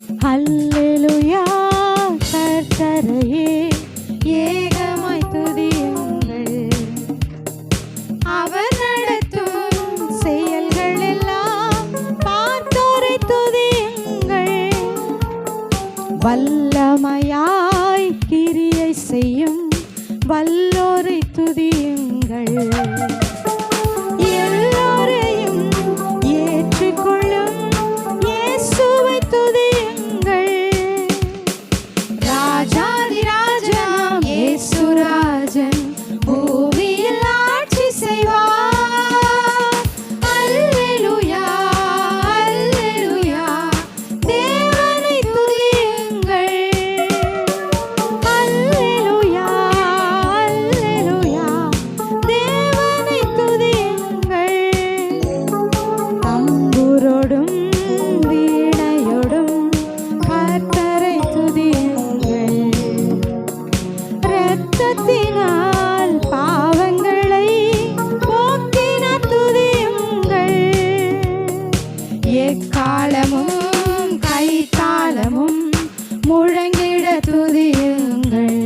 அல்லேலூயா கர்த்தரையே ஏகமாய் துதியுங்கள். அவர் நடத்தும் செயல்கள் எல்லாம் பார்த்தோரை துதியுங்கள். வல்லமையாய் கிரியை செய்யும் வல்லோரை துதியுங்கள். எல்லோரையும் ஏற்றுக்கொள்ளும் இயேசுவை துதியுங்கள். ராஜாதி ராஜாம் இயேசு ராஜன் பூமியில் ஆட்சி செய்வார். அல்லேலூயா அல்லேலூயா தேவனை துதியுங்கள். அல்லேலூயா அல்லேலூயா தேவனை துதியுங்கள். தம்புரோடும் வீணையோடும் கர்த்தரை துதியுங்கள். இரத்தத்தினால் பாவங்களை போக்கின துதியுங்கள். எக்காலமும் கைத்தாளமும் முழங்கிட துதியுங்கள்.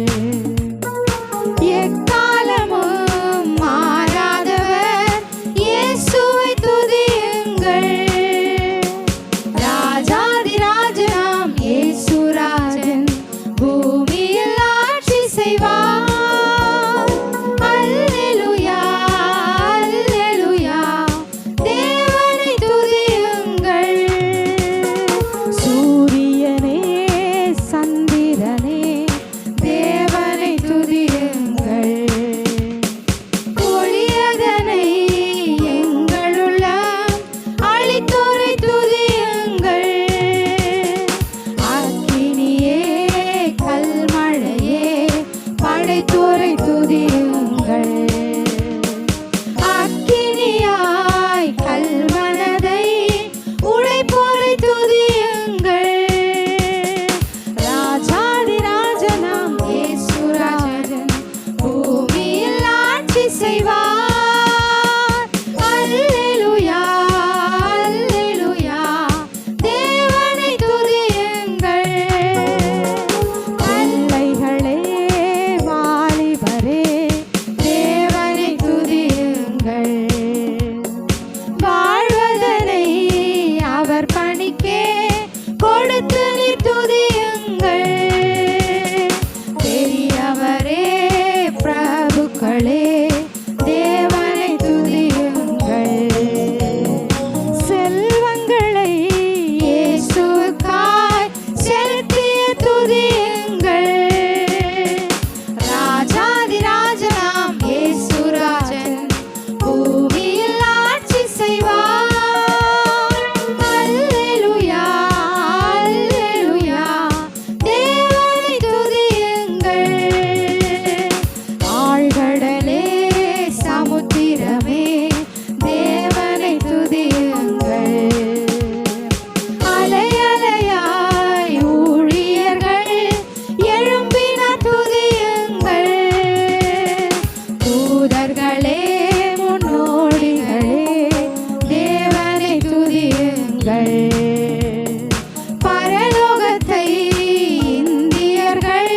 எக்காலமும் மாறாதவர் இயேசுவை துதியுங்கள். ராஜாதி ராஜனாம் இயேசு ராஜன் பூமியில் ஆட்சி செய்வார். அல்லேலூயா அல்லேலூயா தேவனை துதியுங்கள். சூரியனே சந்திரனே தேவனை துதியுங்கள். ஒளியதனை எங்களுள்ள அழித்தோரை துதியுங்கள். அக்கினியே கல்மழையே படைத்தோரை துதியுங்கள். அக்கினியாய் கல்மனதை உடைப்போரை துதியுங்கள். ராஜாதி ராஜனாம் இயேசு ராஜன் பூமியில் ஆட்சி செய்வார். அல்லேலூயா அல்லேலூயா தேவனை துதியுங்கள். பிள்ளைகளே வாலிபரே தேவனை துதியுங்கள். வாழ்வதனை அவர் பணிக்கே கொடுத்து நீர் துதியுங்கள். பெரியவரே பிரபுக்களே தேவனை துதியுங்கள். செல்வங்களை இயேசுவுக்காய் செலுத்திய துதியுங்கள். ராஜாதி ராஜனாம் இயேசு ராஜன் பூமியில் ஆட்சி செய்வார். அல்லேலூயா அல்லேலூயா தேவனை துதியுங்கள். ஆழ்கடலே சமுத்திரமே தேவனை துதியுங்கள். அலை அலையாய் ஊழியர்கள் எழும்பின துதியுங்கள். தூதர்களே முன்னோடிகளே தேவனை துதியுங்கள். பரலோகத்தை இந்தியர்கள்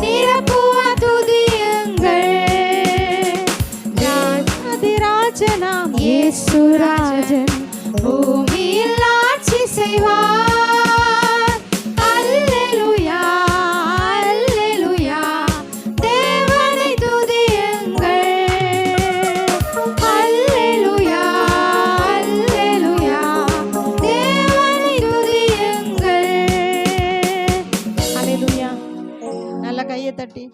நிரப்புவ துதியுங்கள். ராஜாதி ராஜனாம் இயேசு ராஜன் பூமியில் ஆட்சி செய்வார். அல்லேலூயா அல்லேலூயா தேவனை துதியுங்கள். அல்லேலூயா அல்லேலூயா தேவனை துதியுங்கள். அல்லேலூயா நல்ல கையை தட்டி